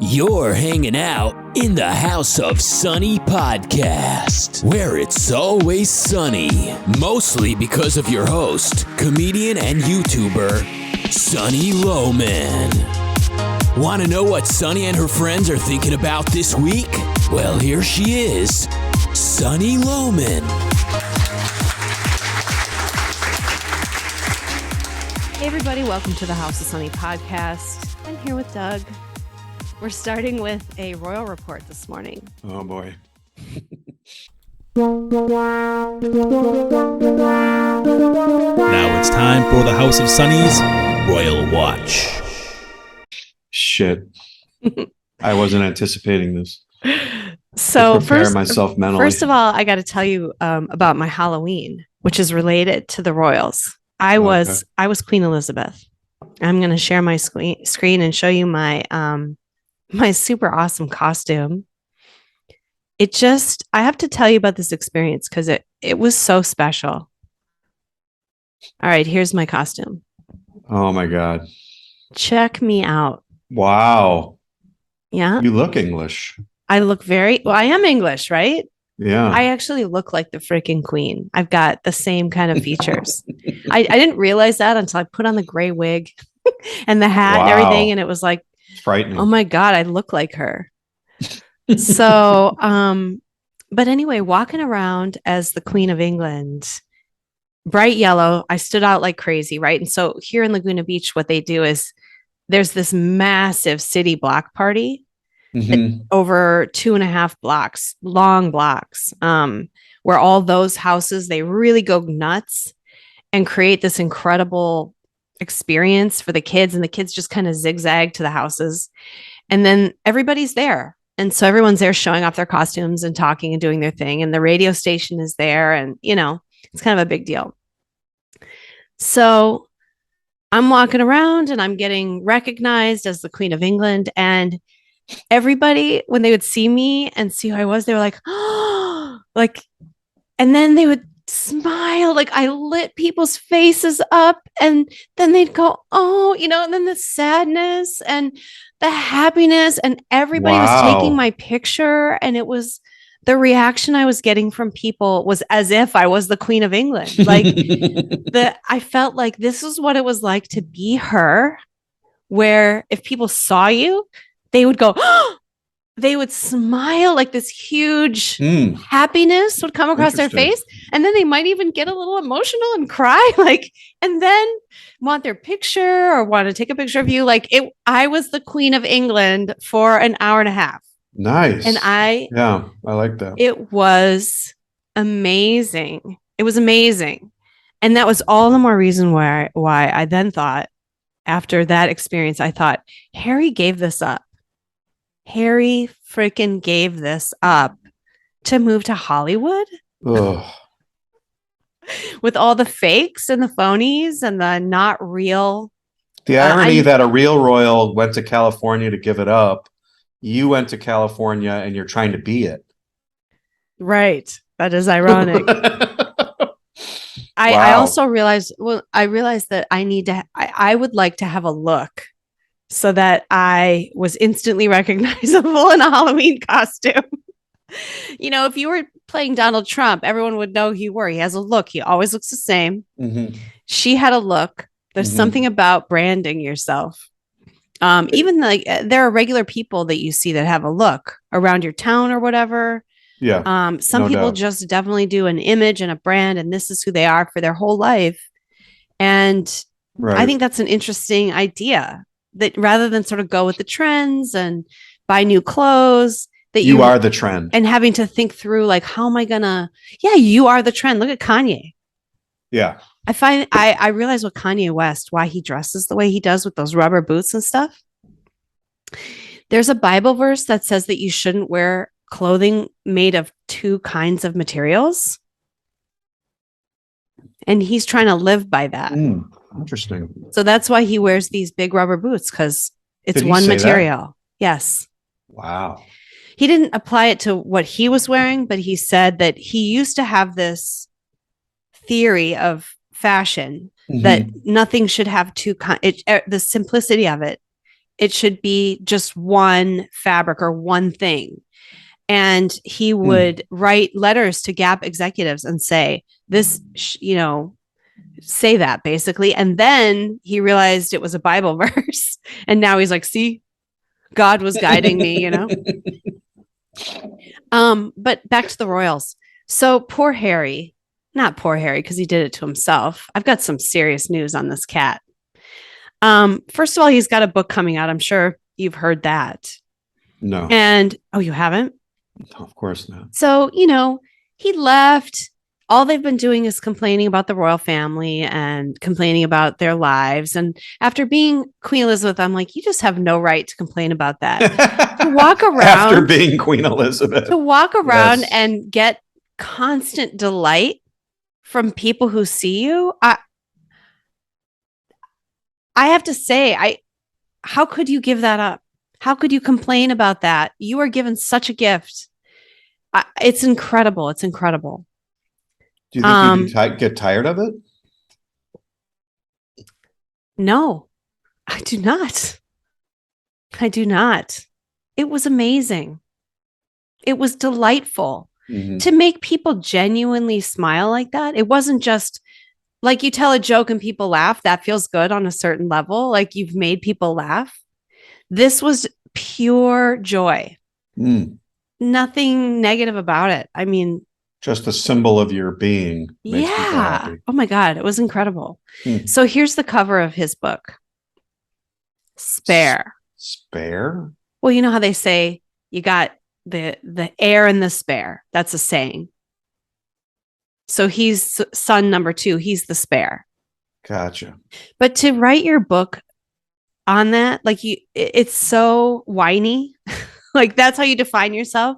You're hanging out in the House of Sunny podcast, where it's always sunny, mostly because of your host, comedian and YouTuber, Sunny Lohman. Want to know what Sunny and her friends are thinking about this week? Well, here she is, Sunny Lohman. Hey everybody, welcome to the House of Sunny podcast. I'm here with Doug. We're starting with a royal report this morning. Oh boy. Now it's time for the House of Sunny's Royal Watch. Shit. I wasn't anticipating this. So prepare myself mentally. First of all, I got to tell you about my Halloween, which is related to the royals. I was Queen Elizabeth. I'm going to share my screen and show you my super awesome costume. I have to tell you about this experience because it was so special. All right, here's my costume. Oh my God. Check me out. Wow. Yeah. You look English. I look I am English, right? Yeah. I actually look like the freaking queen. I've got the same kind of features. I didn't realize that until I put on the gray wig and the hat and everything. And it was like, it's frightening. Oh my God, I look like her. So, but anyway, walking around as the Queen of England, bright yellow, I stood out like crazy, right? And so here in Laguna Beach, what they do is there's this massive city block party over 2.5 blocks, long blocks, where all those houses, they really go nuts and create this incredible experience for the kids, and the kids just kind of zigzag to the houses, and then everybody's there, and so everyone's there showing off their costumes and talking and doing their thing, and the radio station is there, and it's kind of a big deal. So I'm walking around and I'm getting recognized as the Queen of England, and everybody, when they would see me and see who I was, they were like, oh, like, and then they would smile, like I lit people's faces up, and then they'd go, oh, and then the sadness and the happiness, and everybody was taking my picture, and it was the reaction I was getting from people was as if I was the Queen of England. Like I felt like this is what it was like to be her, where if people saw you, they would go, oh, they would smile, like this huge happiness would come across their face. And then they might even get a little emotional and cry, and then want their picture or want to take a picture of you. I was the Queen of England for an hour and a half. Nice. And I like that. It was amazing. It was amazing. And that was all the more reason why I then thought, after that experience, I thought, Harry gave this up. Harry freaking gave this up to move to Hollywood. Ugh. With all the fakes and the phonies and the not real. The irony that a real royal went to California to give it up. You went to California and you're trying to be it. Right. That is ironic. I also realized, that I would like to have a look so that I was instantly recognizable in a Halloween costume. If you were playing Donald Trump, everyone would know who you were. He has a look. He always looks the same. Mm-hmm. She had a look. There's something about branding yourself. Even there are regular people that you see that have a look around your town or whatever. Yeah. Some people just definitely do an image and a brand, and this is who they are for their whole life. And I think that's an interesting idea, that rather than sort of go with the trends and buy new clothes, that you are the trend, and having to think through how am I gonna? Yeah, you are the trend. Look at Kanye. Yeah. I realize with Kanye West, why he dresses the way he does with those rubber boots and stuff. There's a Bible verse that says that you shouldn't wear clothing made of 2 kinds of materials. And he's trying to live by that. Interesting. So that's why he wears these big rubber boots, because it's one material. That? Yes. Wow. He didn't apply it to what he was wearing, but he said that he used to have this theory of fashion that nothing should have the simplicity of it it should be just one fabric or one thing. And he would write letters to Gap executives and say, this, say that basically. And then he realized it was a Bible verse. And now he's like, see, God was guiding me, But back to the royals. So poor Harry, not poor Harry, because he did it to himself. I've got some serious news on this cat. First of all, he's got a book coming out. I'm sure you've heard that. No. And, oh, you haven't? No, of course not. So, he left. All they've been doing is complaining about the royal family and complaining about their lives. And after being Queen Elizabeth, I'm like, you just have no right to complain about that. To walk around after being Queen Elizabeth, yes. And get constant delight from people who see you. I have to say, how could you give that up? How could you complain about that? You are given such a gift. It's incredible. It's incredible. Do you think you get tired of it? No, I do not. I do not. It was amazing. It was delightful to make people genuinely smile like that. It wasn't just like you tell a joke and people laugh. That feels good on a certain level. Like you've made people laugh. This was pure joy. Nothing negative about it. I mean, just a symbol of your being. Yeah. Oh my God. It was incredible. So here's the cover of his book. Spare. Spare? Well, you know how they say you got the heir and the spare. That's a saying. So he's son number 2. He's the spare. Gotcha. But to write your book on that, like it's so whiny. Like that's how you define yourself.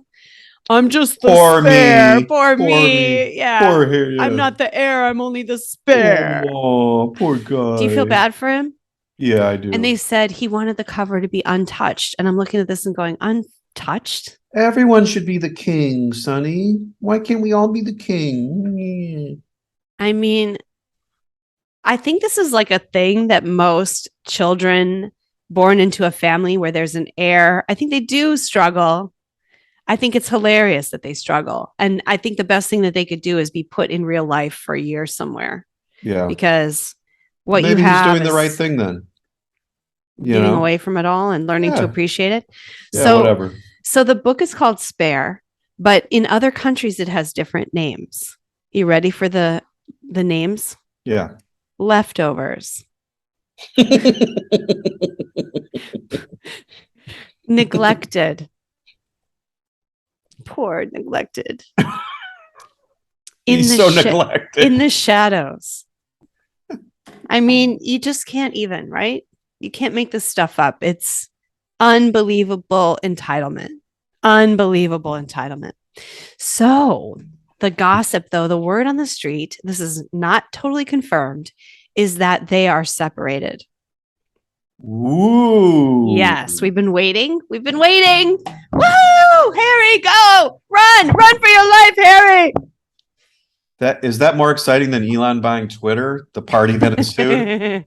I'm just the spare. Poor me. Yeah. Poor here, yeah. I'm not the heir. I'm only the spare. Oh, poor guy. Do you feel bad for him? Yeah, I do. And they said he wanted the cover to be untouched. And I'm looking at this and going, untouched? Everyone should be the king, Sonny. Why can't we all be the king? I mean, I think this is like a thing that most children born into a family where there's an heir, I think they do struggle. I think it's hilarious that they struggle. And I think the best thing that they could do is be put in real life for a year somewhere. Yeah. Because what maybe you have he's doing the right thing then. Getting away from it all and learning to appreciate it. Yeah, whatever. So the book is called Spare, but in other countries it has different names. You ready for the names? Yeah. Leftovers. Neglected. Poor neglected. He's so neglected. In the shadows. I mean, you just can't even, right? You can't make this stuff up. It's unbelievable entitlement. Unbelievable entitlement. So the gossip, though, the word on the street, this is not totally confirmed, is that they are separated. Ooh. Yes, we've been waiting. We've been waiting. Woo! Harry, go! Run for your life, Harry! That more exciting than Elon buying Twitter, the party that ensued?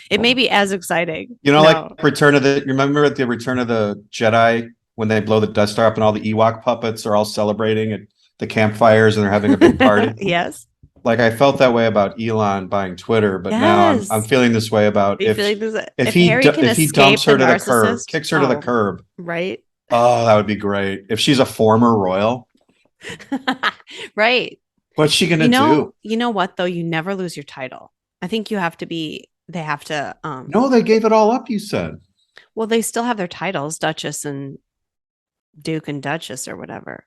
It may be as exciting. Like remember at the Return of the Jedi when they blow the Death Star up and all the Ewok puppets are all celebrating at the campfires and they're having a big party? Yes. Like I felt that way about Elon buying Twitter, but now I'm feeling this way about if he dumps her to the curb, kicks her to the curb. Right. Oh, that would be great. If she's a former royal. Right. What's she going to do? You know what, though? You never lose your title. I think you have to they have to. No, they gave it all up, you said. Well, they still have their titles, Duchess and Duke and Duchess or whatever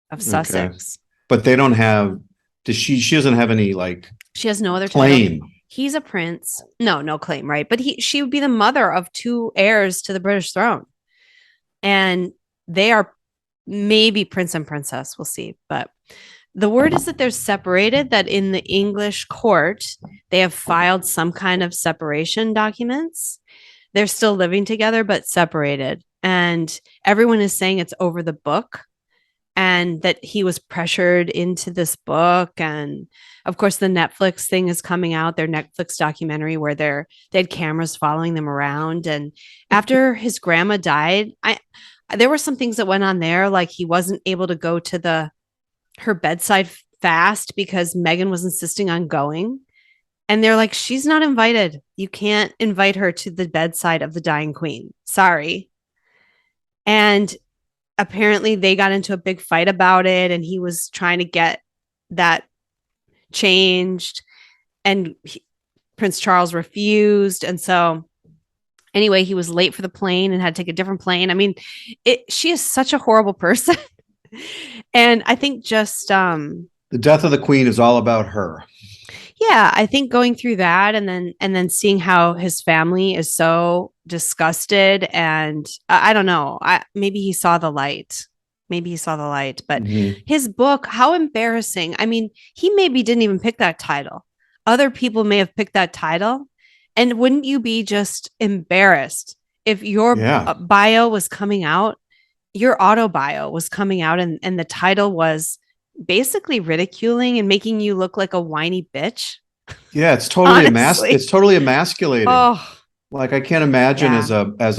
of Sussex. But they don't have, she doesn't have any she has no other claim. Title. He's a prince. No claim, right? But she would be the mother of 2 heirs to the British throne. And they are maybe prince and princess. We'll see. But the word is that they're separated, that in the English court, they have filed some kind of separation documents. They're still living together, but separated. And everyone is saying it's over the book. and that he was pressured into this book. And of course, the Netflix thing is coming out, their Netflix documentary where they had cameras following them around. And after his grandma died, there were some things that went on there, like he wasn't able to go to her bedside fast because Meghan was insisting on going. And they're like, she's not invited. You can't invite her to the bedside of the dying queen. Sorry. And apparently they got into a big fight about it, and he was trying to get that changed, and Prince Charles refused. And so anyway, he was late for the plane and had to take a different plane. I mean, she is such a horrible person. And I think just the death of the queen is all about her. Yeah, I think going through that and then seeing how his family is so disgusted, and I don't know, maybe he saw the light. But his book, how embarrassing. I mean, he maybe didn't even pick that title. Other people may have picked that title. And wouldn't you be just embarrassed if your bio was coming out, your auto bio was coming out, and the title was basically ridiculing and making you look like a whiny bitch? Yeah, it's totally it's totally emasculating. Oh, like I can't imagine as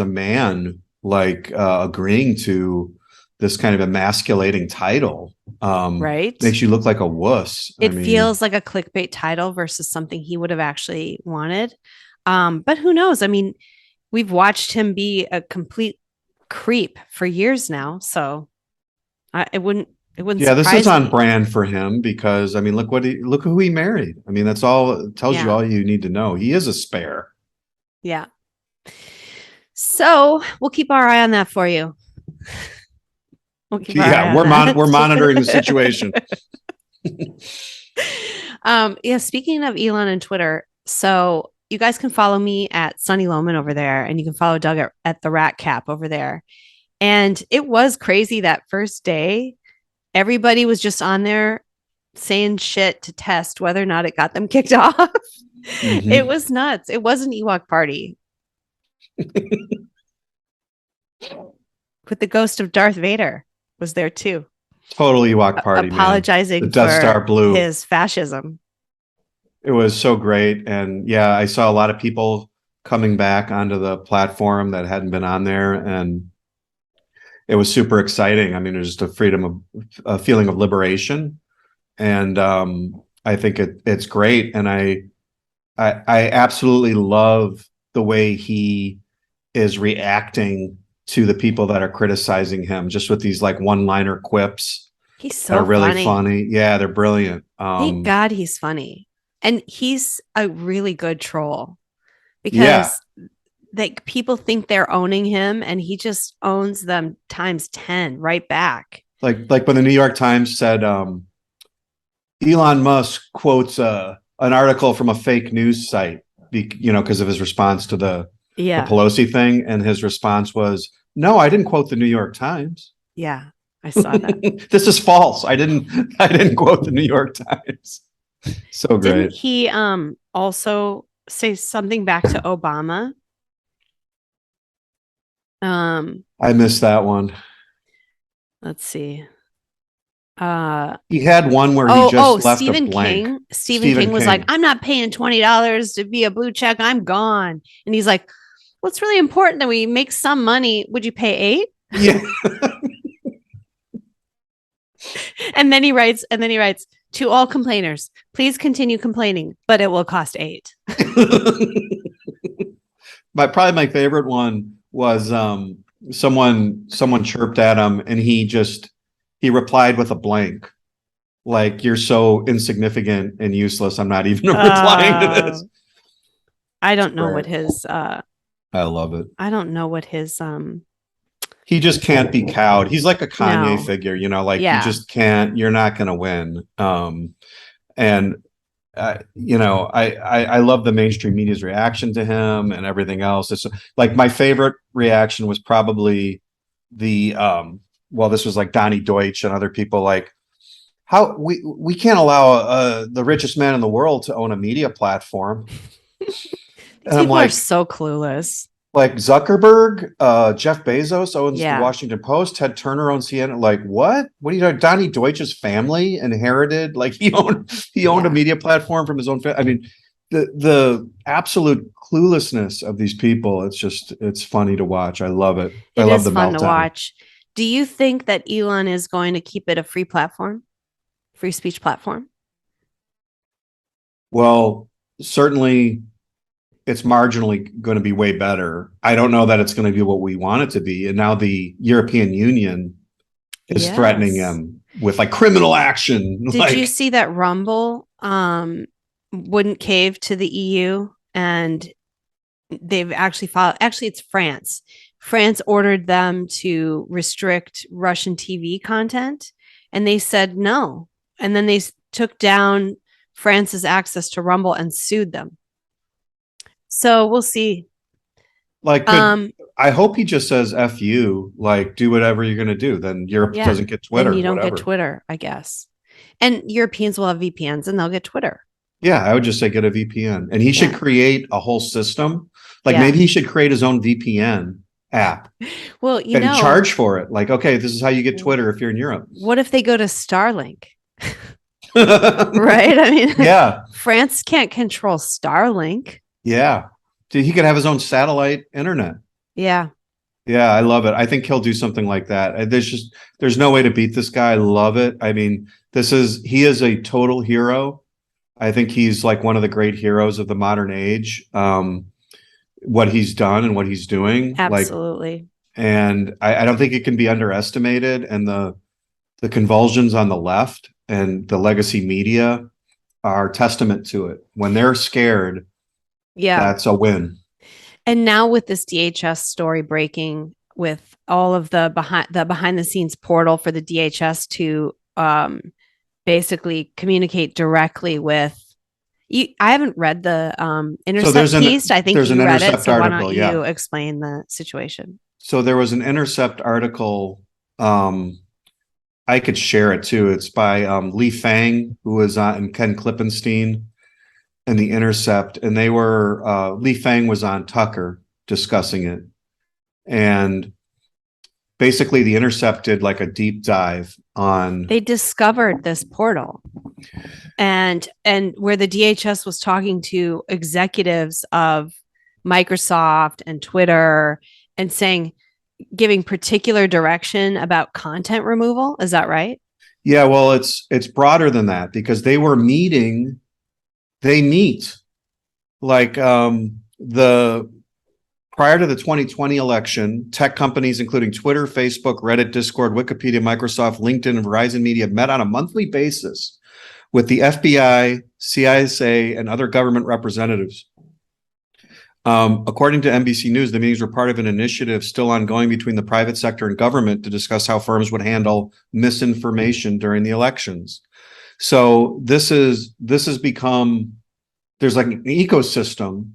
a man like agreeing to this kind of emasculating title. Right, makes you look like a wuss. It feels like a clickbait title versus something he would have actually wanted. But who knows? I mean, we've watched him be a complete creep for years now, so it wouldn't. Yeah, this is on brand for him because I mean, look who he married. I mean, that's all it tells you all you need to know. He is a spare. Yeah. So we'll keep our eye on that for you. We're monitoring the situation. Speaking of Elon and Twitter, so you guys can follow me at Sunny Loman over there, and you can follow Doug at the Rat Cap over there. And it was crazy that first day. Everybody was just on there saying shit to test whether or not it got them kicked off. Mm-hmm. It was nuts. It was an Ewok party. With the ghost of Darth Vader was there too. Total Ewok party. Apologizing man. The Death Star blew his fascism. It was so great. And yeah, I saw a lot of people coming back onto the platform that hadn't been on there, and it was super exciting. I mean, it was just a feeling of liberation. And I think it's great. And I absolutely love the way he is reacting to the people that are criticizing him, just with these like one-liner quips. He's so really funny. Yeah, they're brilliant. Thank God he's funny. And he's a really good troll because like people think they're owning him, and he just owns them times 10 right back. Like when the New York Times said Elon Musk quotes an article from a fake news site, because of his response to the Pelosi thing, and his response was, "No, I didn't quote the New York Times." Yeah, I saw that. This is false. I didn't quote the New York Times. So great. Didn't he also say something back to Obama? I missed that one. Let's see. He had one where he just left a blank. Stephen King was like, "I'm not paying $20 to be a blue check. I'm gone." And he's like, "Well, it's really important that we make some money. Would you pay $8?" Yeah. And then he writes, "To all complainers, please continue complaining, but it will cost $8." Probably my favorite one was someone chirped at him, and he replied with a blank, like, "You're so insignificant and useless. I'm not even replying to this." I don't know what his I love it. I don't know what his he just can't be cowed. He's like a Kanye figure, you just can't. You're not going to win. And I love the mainstream media's reaction to him and everything else. It's like my favorite reaction was probably the this was like Donnie Deutsch and other people, like, how we can't allow the richest man in the world to own a media platform. People are so clueless. Like Zuckerberg, Jeff Bezos owns the Yeah. Washington Post. Ted Turner owns CNN. Like what? What do you know? Donnie Deutsch's family inherited. Like he owned a media platform from his own family. I mean, the absolute cluelessness of these people. It's funny to watch. I love it. I love is the fun meltdown. to watch. Do you think that Elon is going to keep it a free platform, free speech platform? Well, certainly it's marginally going to be way better. I don't know that it's going to be what we want it to be. And now the European Union is threatening him with like criminal action. Did you see that Rumble wouldn't cave to the EU, and they've actually filed, actually it's France. France ordered them to restrict Russian TV content, and they said no. And then they took down France's access to Rumble and sued them. So we'll see. Like, I hope he just says F you, like do whatever you're going to do. Then Europe doesn't get Twitter. Then you don't get Twitter, I guess. And Europeans will have VPNs and they'll get Twitter. Yeah, I would just say get a VPN. And he should create a whole system. Like maybe he should create his own VPN app. Well, and charge for it. Like, okay, this is how you get Twitter if you're in Europe. What if they go to Starlink? Right? I mean, France can't control Starlink. Yeah. He could have his own satellite internet. Yeah. Yeah, I love it. I think he'll do something like that. There's no way to beat this guy. I love it. I mean, he is a total hero. I think he's like one of the great heroes of the modern age. What he's done and what he's doing. Absolutely. And I don't think it can be underestimated. And the convulsions on the left and the legacy media are testament to it. When they're scared, that's a win. And now with this DHS story breaking, with all of the behind the scenes portal for the DHS to basically communicate directly with you. I haven't read the Intercept piece. I think you read it. So why don't you explain the situation? So there was an Intercept article. I could share it too. It's by Lee Fang, who was on, and Ken Klippenstein, and the Intercept, and they were Lee Fang was on Tucker discussing it, and basically the Intercept did like a deep dive on. They discovered this portal, and where the DHS was talking to executives of Microsoft and Twitter and giving particular direction about content removal. Is that right? Yeah, well, it's broader than that because they were meeting. They meet like prior to the 2020 election, tech companies including Twitter, Facebook, Reddit, Discord, Wikipedia, Microsoft, LinkedIn, and Verizon Media met on a monthly basis with the FBI, CISA, and other government representatives. According to NBC News, the meetings were part of an initiative still ongoing between the private sector and government to discuss how firms would handle misinformation during the elections. So this has become, there's like an ecosystem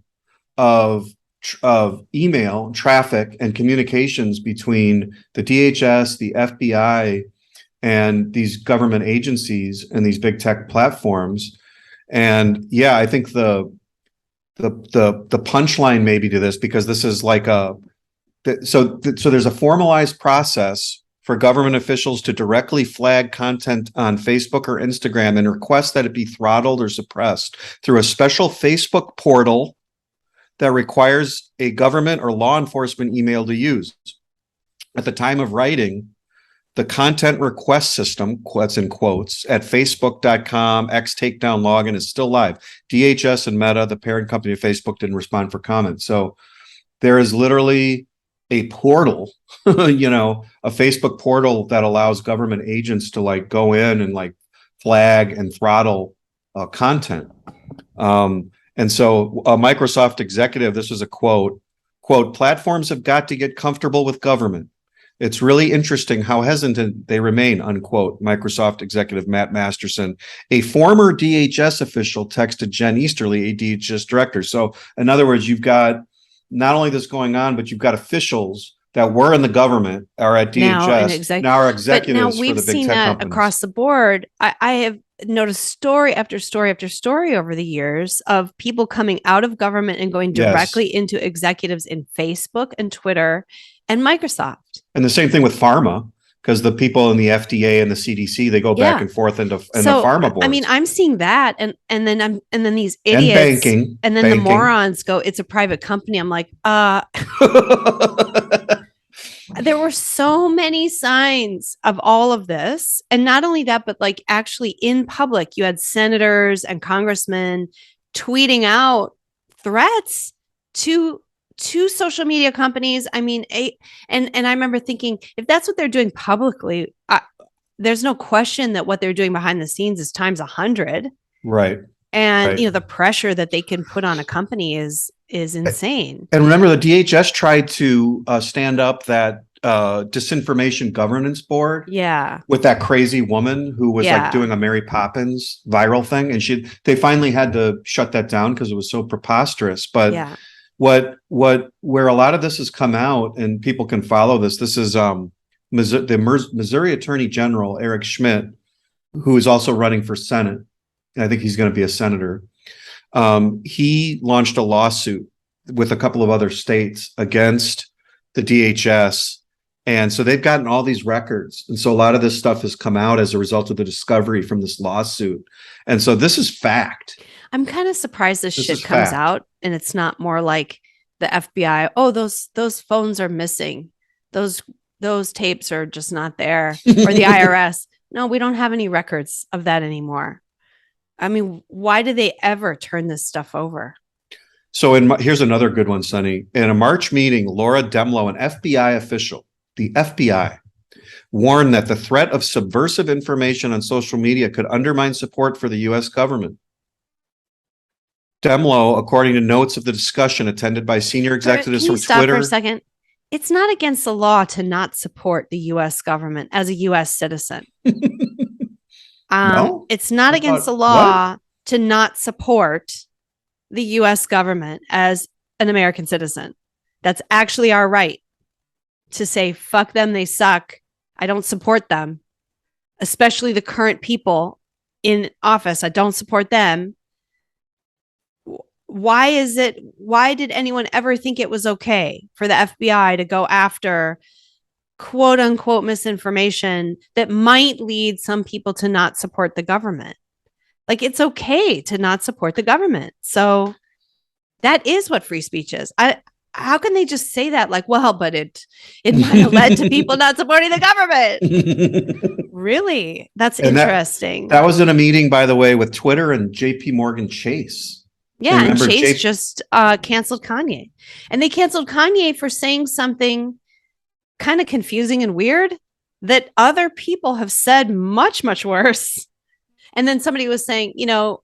of email traffic and communications between the DHS, the FBI, and these government agencies and these big tech platforms. And yeah, I think the punchline maybe to this, because this is like so there's a formalized process for government officials to directly flag content on Facebook or Instagram and request that it be throttled or suppressed through a special Facebook portal that requires a government or law enforcement email to use. At the time of writing, the content request system, that's in quotes, at facebook.com, X takedown login is still live. DHS and Meta, the parent company of Facebook, didn't respond for comment. So there is literally a portal, a Facebook portal that allows government agents to like go in and like flag and throttle content. And so a Microsoft executive, this was a quote, platforms have got to get comfortable with government. It's really interesting how hesitant they remain, unquote, Microsoft executive Matt Masterson, a former DHS official, texted Jen Easterly, a DHS director. So in other words, you've got not only this going on, but you've got officials that were in the government are at DHS, now are executives for we've the big seen tech that companies. across the board. I have noticed story after story after story over the years of people coming out of government and going directly into executives in Facebook and Twitter and Microsoft. And the same thing with pharma, because the people in the FDA and the CDC, they go back and forth into the pharma boards. I mean, I'm seeing that, and then these idiots, and then the morons go, it's a private company. I'm like, there were so many signs of all of this. And not only that, but like actually in public, you had senators and congressmen tweeting out threats to social media companies. I mean, and I remember thinking, if that's what they're doing publicly, there's no question that what they're doing behind the scenes is times 100. Right. And, the pressure that they can put on a company is insane. And remember, the DHS tried to stand up that disinformation governance board. Yeah. With that crazy woman who was like doing a Mary Poppins viral thing. And they finally had to shut that down because it was so preposterous. But where a lot of this has come out, and people can follow this is the Missouri Attorney General, Eric Schmidt, who is also running for Senate. I think he's going to be a senator. He launched a lawsuit with a couple of other states against the DHS. And so they've gotten all these records. And so a lot of this stuff has come out as a result of the discovery from this lawsuit. And so this is fact. I'm kind of surprised this shit comes out and it's not more like the FBI. Oh, those phones are missing. Those tapes are just not there. Or the IRS. No, we don't have any records of that anymore. I mean, why do they ever turn this stuff over? So here's another good one, Sonny. In a March meeting, Laura Demlow, an FBI official, the FBI, warned that the threat of subversive information on social media could undermine support for the U.S. government. Demlow, according to notes of the discussion attended by senior executives from stop Twitter. For a second. It's not against the law to not support the U.S. government as a U.S. citizen. No? It's not against the law to not support the U.S. government as an American citizen. That's actually our right to say, fuck them, they suck. I don't support them, especially the current people in office. I don't support them. Why did anyone ever think it was okay for the FBI to go after quote unquote misinformation that might lead some people to not support the government? Like, it's okay to not support the government. So that is what free speech is. How can they just say that? Like, well, but it might have led to people not supporting the government. Really? That's interesting. That was in a meeting, by the way, with Twitter and JP Morgan Chase. Yeah, and Chase just canceled Kanye. And they canceled Kanye for saying something kind of confusing and weird that other people have said much, much worse. And then somebody was saying,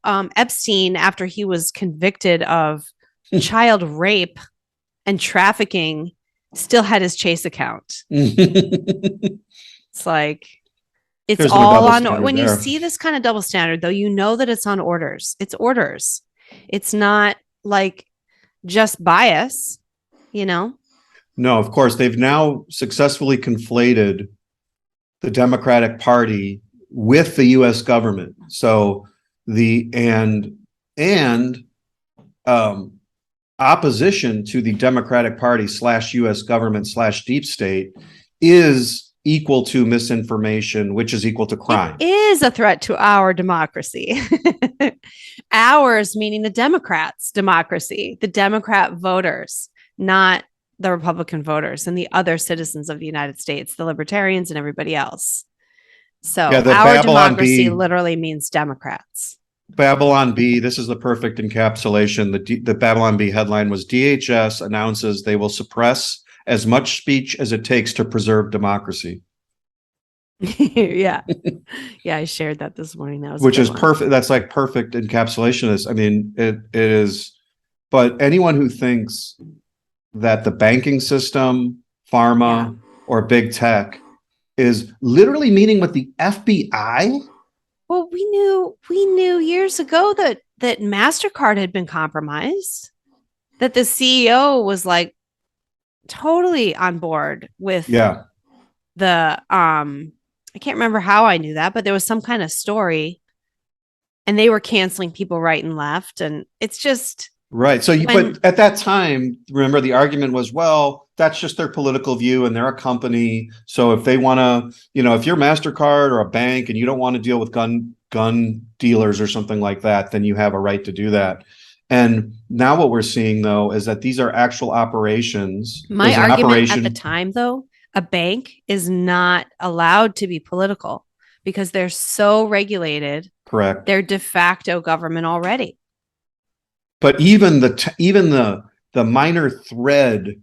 Epstein, after he was convicted of child rape and trafficking, still had his Chase account. It's like, it's all on. When you see this kind of double standard, though, you know that it's on orders. It's orders. It's not like just bias, No, of course. They've now successfully conflated the Democratic Party with the U.S. government. So opposition to the Democratic Party / U.S. government / deep state is equal to misinformation, which is equal to crime. It is a threat to our democracy. Ours, meaning the Democrats' democracy, the Democrat voters, not the Republican voters and the other citizens of the United States, the libertarians and everybody else. So our democracy literally means Democrats. Babylon Bee, this is the perfect encapsulation. The Babylon Bee headline was DHS announces they will suppress as much speech as it takes to preserve democracy. Yeah. I shared that this morning. That was which is perfect. That's like perfect encapsulation of this. I mean, it is, but anyone who thinks that the banking system, pharma, or big tech is literally meeting with the FBI. Well, we knew years ago that MasterCard had been compromised, that the CEO was like totally on board with Yeah. the I can't remember how I knew that, but there was some kind of story and they were canceling people right and left. And it's just Right. So when, but at that time, remember the argument was, well, that's just their political view and they're a company. So if they want to, if you're MasterCard or a bank and you don't want to deal with gun dealers or something like that, then you have a right to do that. And now what we're seeing though is that these are actual operations. my There's an argument at the operation. time, though, a bank is not allowed to be political because they're so regulated. Correct. They're de facto government already. But even the minor thread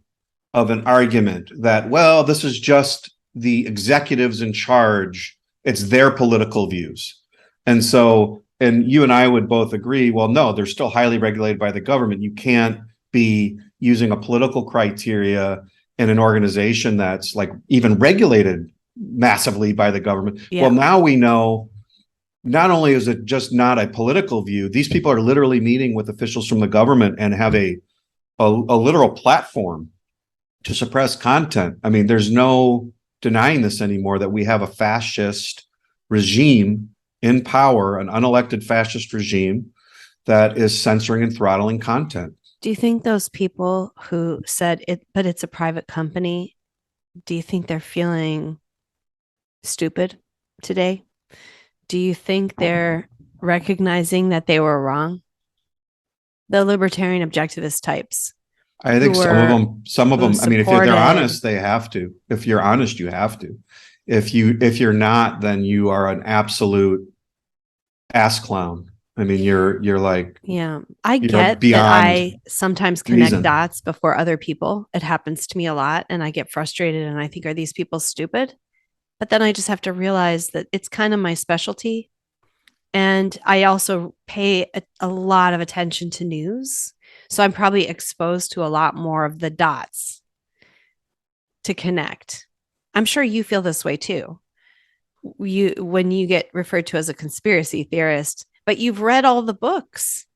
of an argument that, well, this is just the executives in charge, it's their political views. And so, and you and I would both agree, well, no, they're still highly regulated by the government. You can't be using a political criteria in an organization that's like even regulated massively by the government. Yeah. Well, now we know not only is it just not a political view, these people are literally meeting with officials from the government and have a literal platform to suppress content. I mean, there's no denying this anymore, that we have a fascist regime in power, an unelected fascist regime that is censoring and throttling content. Do you think those people who said it, but it's a private company, do you think they're feeling stupid today? Do you think they're recognizing that they were wrong? The libertarian objectivist types. I think some of them, I mean, if they're honest, they have to. If you're honest, you have to. If you're not, then you are an absolute ass clown. I mean, you're like, yeah, I get that I sometimes connect reason. dots before other people. It happens to me a lot and I get frustrated and I think, are these people stupid? But then I just have to realize that it's kind of my specialty. And I also pay a lot of attention to news. So I'm probably exposed to a lot more of the dots to connect. I'm sure you feel this way too. When you get referred to as a conspiracy theorist, but you've read all the books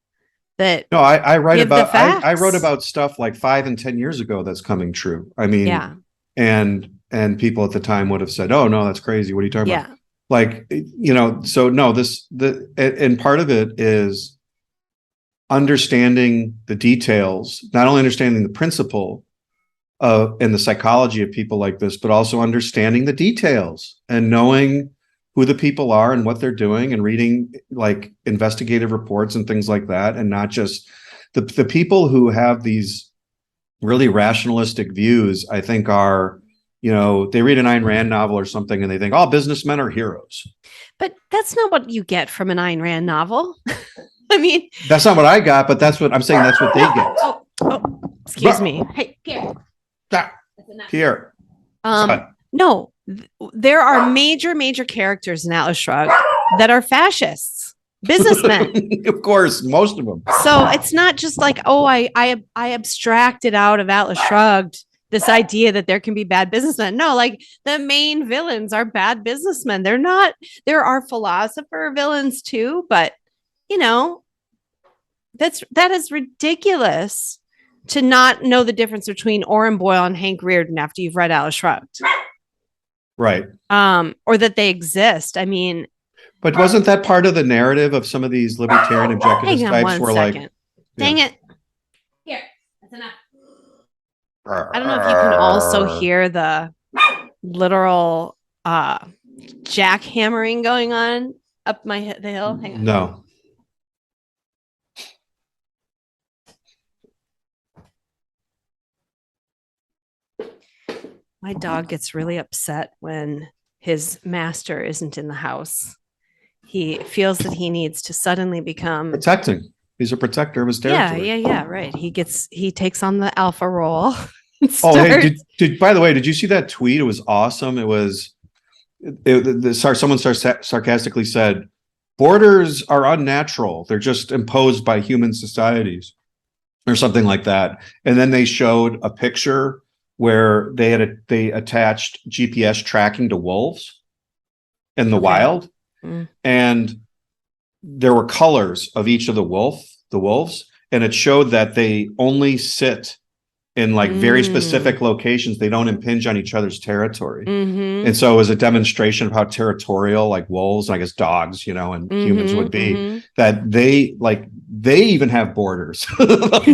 that I write give about the facts. I wrote about stuff like 5 and 10 years ago that's coming true. I mean, yeah. And people at the time would have said, "Oh no, that's crazy. What are you talking Yeah. about?" Like, so no, and part of it is understanding the details, not only understanding the principle and the psychology of people like this, but also understanding the details and knowing who the people are and what they're doing and reading like investigative reports and things like that. And not just the people who have these really rationalistic views, I think are, they read an Ayn Rand novel or something and they think all businessmen are heroes. But that's not what you get from an Ayn Rand novel. I mean, that's not what I got, but that's what I'm saying. That's what they get. Oh, excuse me. Hey, Pierre. Pierre. No, there are major characters in Atlas Shrugged that are fascists, businessmen. Of course, most of them. So it's not just like, I abstracted out of Atlas Shrugged this idea that there can be bad businessmen. No, like the main villains are bad businessmen. They're not. There are philosopher villains too, but that is ridiculous to not know the difference between Orrin Boyle and Hank Rearden after you've read Atlas Shrugged. Right. Or that they exist. I mean, but wasn't that part of the narrative of some of these libertarian objectivist types were like, dang it. Here, that's enough. I don't know if you can also hear the literal jackhammering going on up the hill. Hang on. No. My dog gets really upset when his master isn't in the house. He feels that he needs to suddenly become protecting. He's a protector of his territory. Yeah. Right. He takes on the alpha role. Hey, by the way, did you see that tweet? It was awesome. It was, someone sarcastically said, borders are unnatural. They're just imposed by human societies or something like that. And then they showed a picture where they attached GPS tracking to wolves in the wild. And there were colors of each of the wolves, and it showed that they only sit in like very specific locations. They don't impinge on each other's territory. Mm-hmm. And so it was a demonstration of how territorial like wolves, I guess dogs, and humans would be, that they even have borders. like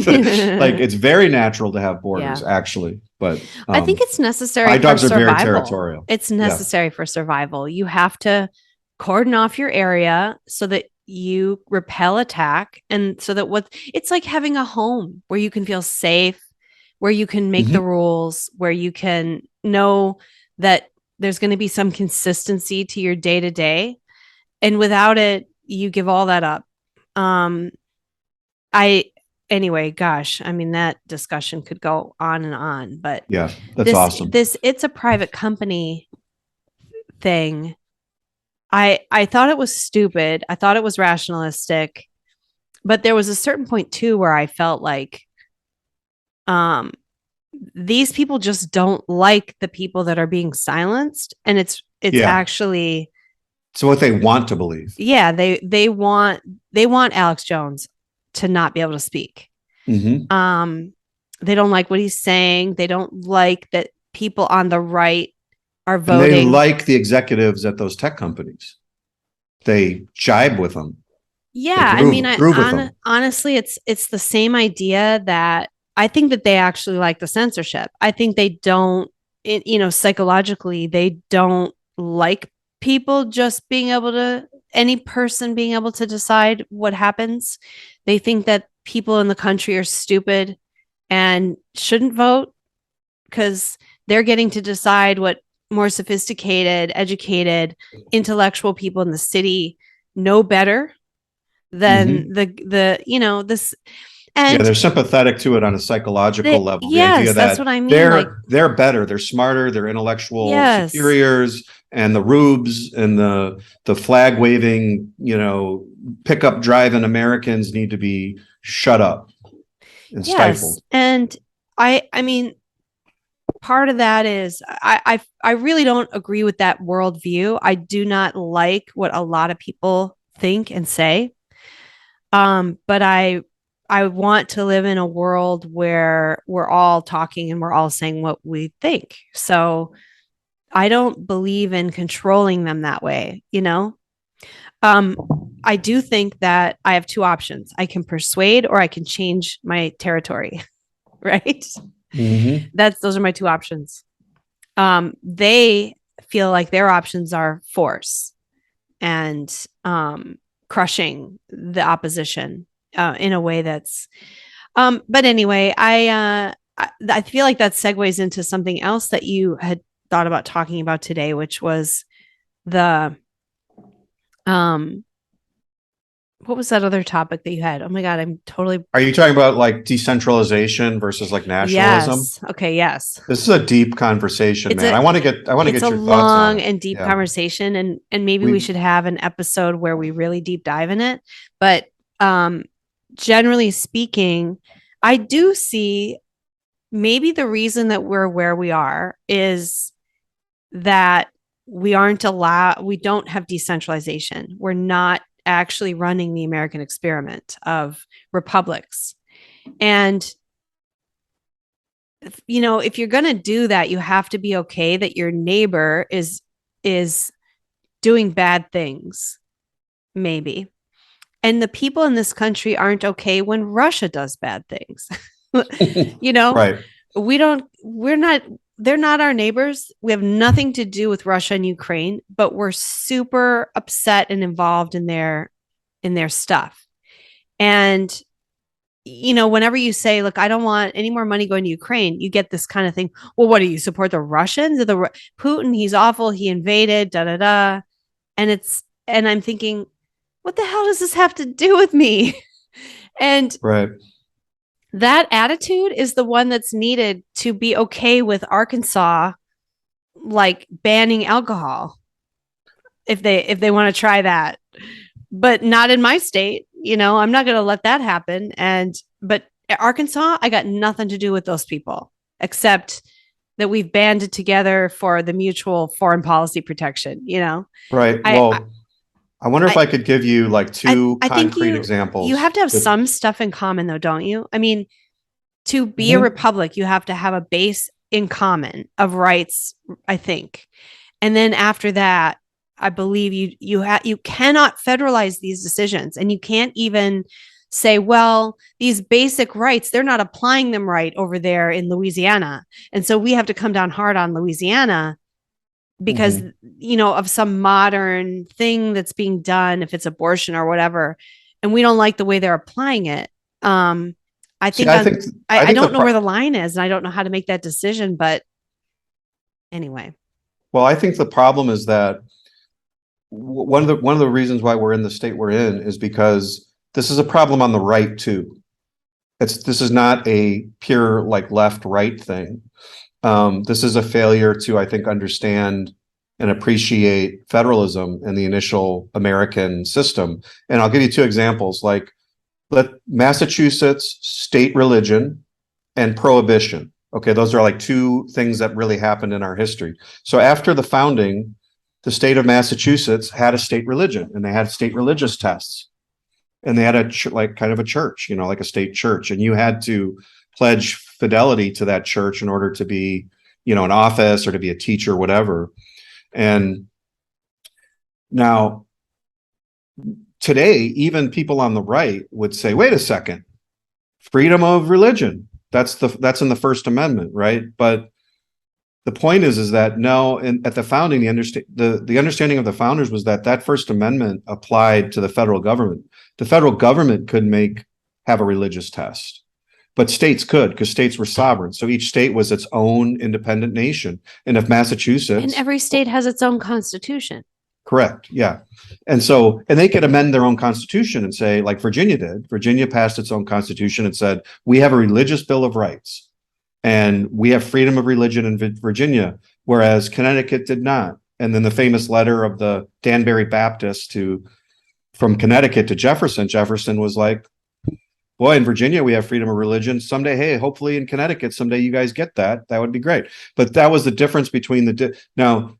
it's very natural to have borders, actually. But I think it's necessary my for dogs are survival. very territorial. It's necessary for survival. You have to cordon off your area so that you repel attack, and so that it's like having a home where you can feel safe, where you can make the rules, where you can know that there's going to be some consistency to your day to day. And without it, you give all that up. Anyway, gosh, I mean, that discussion could go on and on, but yeah, that's awesome. It's a private company thing. I thought it was stupid. I thought it was rationalistic, but there was a certain point too where I felt like, these people just don't like the people that are being silenced, and it's actually, so what they want to believe. Yeah, they want Alex Jones to not be able to speak. They don't like what he's saying. They don't like that people on the right are voting. And they like the executives at those tech companies. They jibe with them. Yeah, honestly, it's the same idea that I think that they actually like the censorship. I think they don't, psychologically, they don't like people just being able to, any person being able to decide what happens. They think that people in the country are stupid and shouldn't vote because they're getting to decide what more sophisticated, educated, intellectual people in the city know better than this. And they're sympathetic to it on a psychological level. The idea that that's what I mean. They're better, they're smarter, they're intellectual superiors, and the rubes and the flag waving, pickup driving Americans need to be shut up and stifled. And I mean, part of that is I really don't agree with that worldview. I do not like what a lot of people think and say. But I want to live in a world where we're all talking and we're all saying what we think. So I don't believe in controlling them that way, I do think that I have two options. I can persuade or I can change my territory, right? Those are my two options. They feel like their options are force and crushing the opposition in a way that's but anyway, I feel like that segues into something else that you had thought about talking about today, which was the what was that other topic that you had? Oh my God, I'm totally. Are you talking about like decentralization versus like nationalism? Yes. Okay. Yes. This is a deep conversation, man. I want to get your thoughts on it. It's a long and deep conversation, and maybe we should have an episode where we really deep dive in it. But generally speaking, I do see maybe the reason that we're where we are is that we don't have decentralization. We're not actually running the American experiment of republics. And, if you're going to do that, you have to be okay that your neighbor is doing bad things, maybe. And the people in this country aren't okay when Russia does bad things. Right. They're not our neighbors. We have nothing to do with Russia and Ukraine, but we're super upset and involved in their stuff. And, whenever you say, look, I don't want any more money going to Ukraine, you get this kind of thing. Well, what do you support the Russians or Putin? He's awful. He invaded, da, da, da. And I'm thinking, what the hell does this have to do with me? And right. That attitude is the one that's needed to be okay with Arkansas, like banning alcohol, if they want to try that, but not in my state. I'm not going to let that happen. But Arkansas, I got nothing to do with those people, except that we've banded together for the mutual foreign policy protection. Right. I wonder if I could give you like two concrete examples. You have to have some stuff in common, though, don't you? I mean, To be a republic, you have to have a base in common of rights, I think. And then after that, I believe you cannot federalize these decisions, and you can't even say, well, these basic rights, they're not applying them right over there in Louisiana. And so we have to come down hard on Louisiana because, of some modern thing that's being done, if it's abortion or whatever, and we don't like the way they're applying it. I don't know where the line is, and I don't know how to make that decision, but anyway. Well, I think the problem is that one of the reasons why we're in the state we're in is because this is a problem on the right too. This is not a pure like left right thing. This is a failure to, I think, understand and appreciate federalism and the initial American system. And I'll give you two examples, like Massachusetts state religion and prohibition. Okay, those are like two things that really happened in our history. So after the founding, the state of Massachusetts had a state religion, and they had state religious tests, and they had kind of a church, like a state church, and you had to pledge fidelity to that church in order to be, an office or to be a teacher, whatever. And now today, even people on the right would say, wait a second, freedom of religion, that's in the First Amendment, right? But the point is that no, at the founding, the understanding of the founders was that First Amendment applied to the federal government. The federal government could have a religious test, but states could, because states were sovereign. So each state was its own independent nation. And if Massachusetts, and every state has its own constitution. Correct. Yeah. And they could amend their own constitution and say, like Virginia did. Virginia passed its own constitution and said, we have a religious bill of rights and we have freedom of religion in Virginia, whereas Connecticut did not. And then the famous letter of the Danbury Baptist from Connecticut to Jefferson was like, boy, in Virginia, we have freedom of religion. Someday, hey, hopefully in Connecticut, someday you guys get that. That would be great. But that was the difference between now,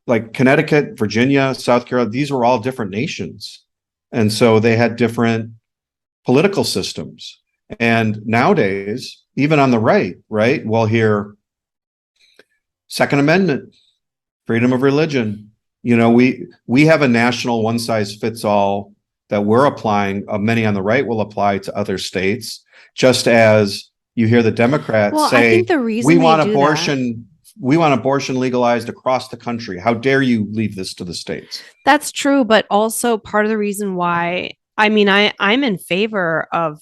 like Connecticut, Virginia, South Carolina, these were all different nations. And so they had different political systems. And nowadays, even on the right, we'll hear Second Amendment, freedom of religion. We have a national one size fits all that we're applying. Many on the right will apply to other states, just as you hear the Democrats say, I think the reason we want abortion legalized across the country. How dare you leave this to the states? That's true, but also part of the reason why, I'm in favor of,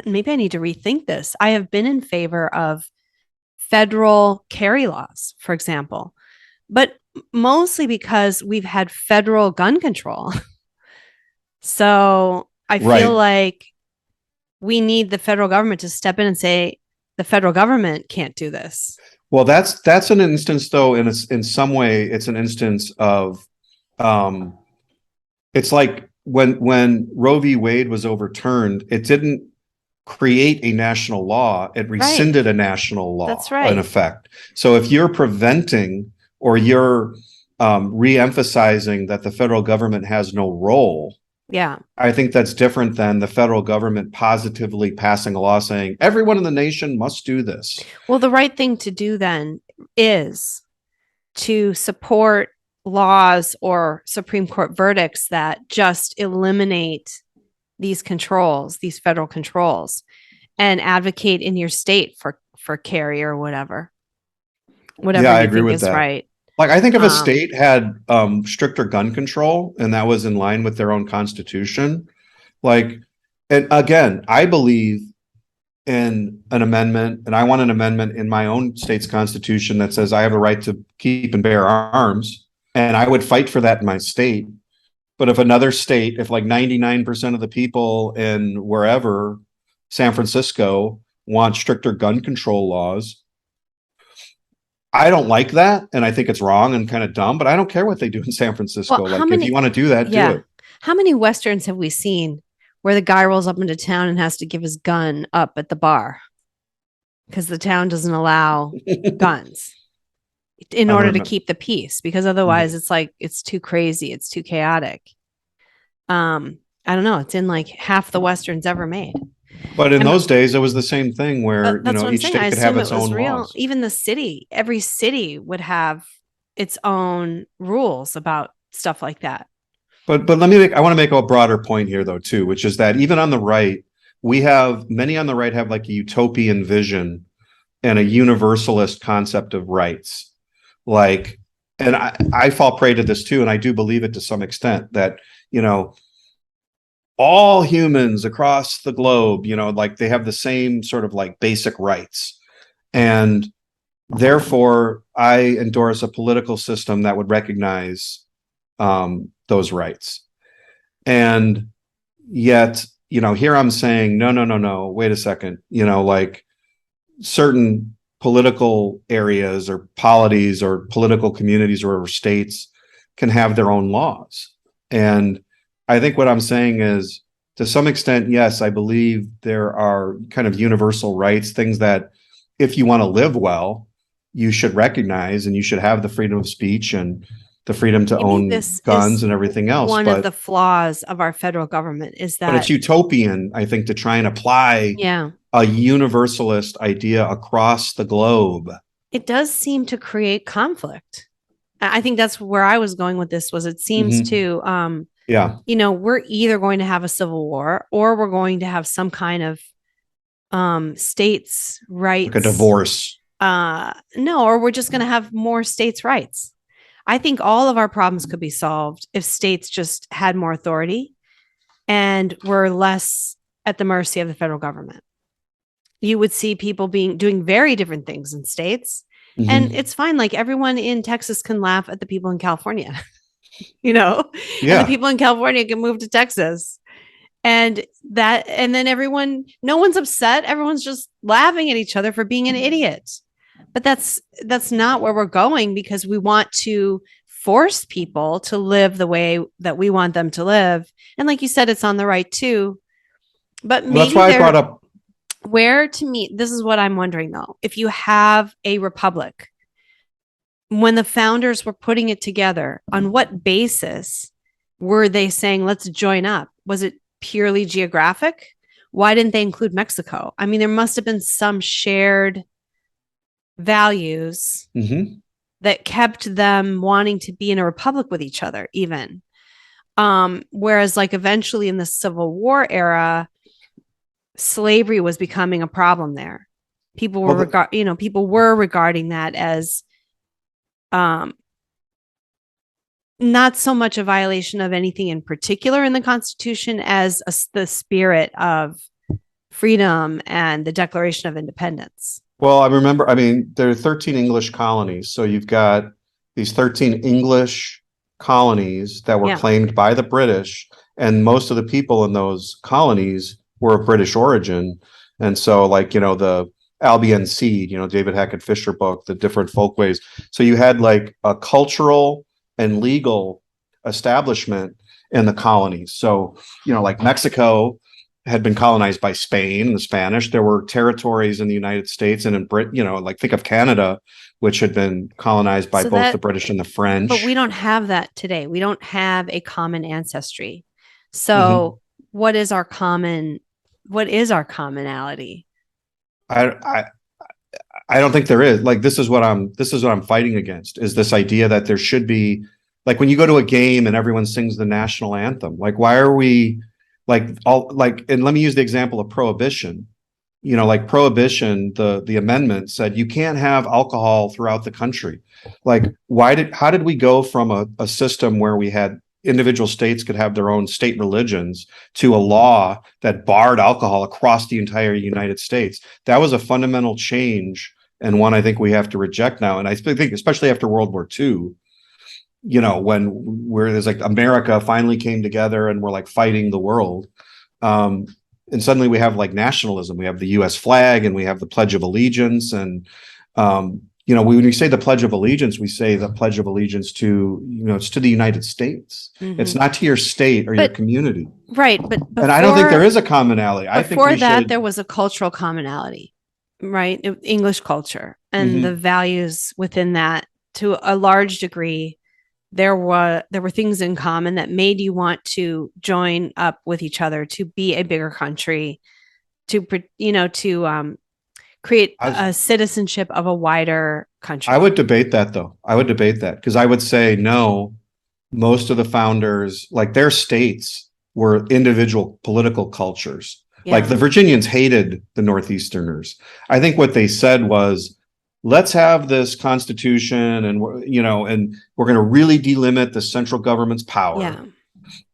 maybe I need to rethink this. I have been in favor of federal carry laws, for example, but mostly because we've had federal gun control. So I feel like we need the federal government to step in and say, the federal government can't do this. Well, that's an instance, though, in some way, it's an instance of, it's like when Roe v. Wade was overturned, it didn't create a national law; it rescinded a national law. That's right. In effect. So if you're preventing or you're re-emphasizing that the federal government has no role, I think that's different than the federal government positively passing a law saying everyone in the nation must do this. Well, the right thing to do then is to support laws or Supreme Court verdicts that just eliminate these controls, these federal controls, and advocate in your state for carry or whatever. Whatever I you agree think with is that. right. Like, I think if a state had stricter gun control and that was in line with their own constitution, and again, I believe in an amendment, and I want an amendment in my own state's constitution that says I have the right to keep and bear arms, and I would fight for that in my state. But if another state, if like 99% of the people in wherever, San Francisco, want stricter gun control laws, I don't like that, and I think it's wrong and kind of dumb, but I don't care what they do in San Francisco. If you want to do that, do it. How many Westerns have we seen where the guy rolls up into town and has to give his gun up at the bar because the town doesn't allow guns in order to keep the peace? Because otherwise it's like, it's too crazy. It's too chaotic. I don't know. It's in like half the Westerns ever made. But in And those days, it was the same thing where, that's what I'm each saying. I state could have assume its it was own real. laws. Even the city, every city would have its own rules about stuff like that. But I want to make a broader point here though, too, which is that even on the right, many on the right have like a utopian vision and a universalist concept of rights. Like, and I fall prey to this too, and I do believe it to some extent that, you know, all humans across the globe, like they have the same sort of like basic rights. And therefore, I endorse a political system that would recognize those rights. And yet, here I'm saying, no, no, no, no, wait a second, like certain political areas or polities or political communities or states can have their own laws. And I think what I'm saying is, to some extent, yes, I believe there are kind of universal rights, things that if you want to live well, you should recognize, and you should have the freedom of speech and the freedom to Maybe own this guns is and everything else. one of But the flaws of our federal government is but it's that, utopian, I think, to try and apply yeah, a universalist idea across the globe. it does seem to create conflict. I think that's where I was going with this. Was it seems to, Yeah. we're either going to have a civil war or we're going to have some kind of states' rights, Like a divorce. No, or we're just going to have more states' rights. I think all of our problems could be solved if states just had more authority and were less at the mercy of the federal government. You would see people doing very different things in states. Mhm. And it's fine. Like everyone in Texas can laugh at the people in California, and the people in California can move to Texas. And then no one's upset. Everyone's just laughing at each other for being an idiot. But that's not where we're going, because we want to force people to live the way that we want them to live. And like you said, it's on the right too. But maybe that's why I brought up. Where, to me, this is what I'm wondering though. If you have a republic, when the founders were putting it together, on what basis were they saying, let's join up? Was it purely geographic? Why didn't they include Mexico? I mean, there must have been some shared values that kept them wanting to be in a republic with each other, even. Whereas like eventually in the Civil War era, slavery was becoming a problem there. People were people were regarding that as not so much a violation of anything in particular in the Constitution as the spirit of freedom and the Declaration of Independence. Well, there are 13 English colonies. So you've got these 13 English colonies that were claimed by the British, and most of the people in those colonies were of British origin. And so, like, the Albion Seed, David Hackett Fisher book, the different folkways. So you had like a cultural and legal establishment in the colonies. So, like Mexico had been colonized by Spain and the Spanish. There were territories in the United States and in Britain, like think of Canada, which had been colonized by both the British and the French. But we don't have that today. We don't have a common ancestry. So what is our commonality? I don't think there is. Like, this is what I'm fighting against, is this idea that there should be, like, when you go to a game and everyone sings the national anthem, like, why are we and let me use the example of prohibition. Like prohibition, the amendment said you can't have alcohol throughout the country. Like, how did we go from a system where we had individual states could have their own state religions to a law that barred alcohol across the entire United States? That was a fundamental change, and one I think we have to reject now. And I think, especially after World War II, where there's like America finally came together and we're like fighting the world. And suddenly we have like nationalism. We have the US flag and we have the Pledge of Allegiance. And, when we say the Pledge of Allegiance, we say the Pledge of Allegiance to, it's to the United States. It's not to your state or your community. Right. But and I don't think there is a commonality. I think there was a cultural commonality, right? English culture and the values within that, to a large degree. There were things in common that made you want to join up with each other to be a bigger country to create I- a citizenship of a wider country. I would debate that though. I would debate that because I would say no. Most of the founders, like their states, were individual political cultures. Like Yeah. the Virginians hated the Northeasterners. I think what they said was, let's have this constitution, and and we're going to really delimit the central government's power. Yeah.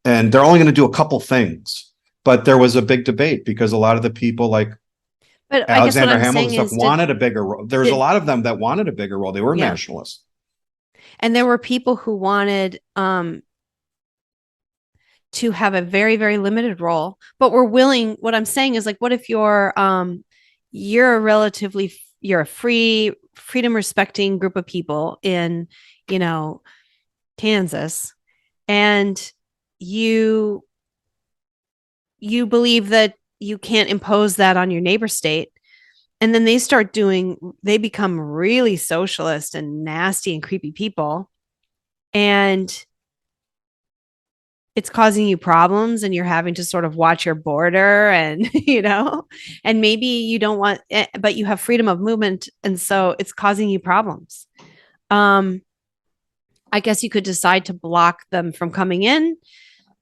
And they're only going to do a couple things. But there was a big debate because a lot of the people, like But I guess what Alexander I'm Hamilton saying and stuff, is, wanted a bigger role. There's a lot of them that wanted a bigger role. They were Yeah. nationalists. and there were people who wanted to have a very, very limited role, but were willing. What I'm saying is, like, what if you're a freedom respecting group of people in, Kansas, and you believe that you can't impose that on your neighbor state. And then they become really socialist and nasty and creepy people. And it's causing you problems, and you're having to sort of watch your border, and, and maybe you don't want it, but you have freedom of movement. And so it's causing you problems. I guess you could decide to block them from coming in.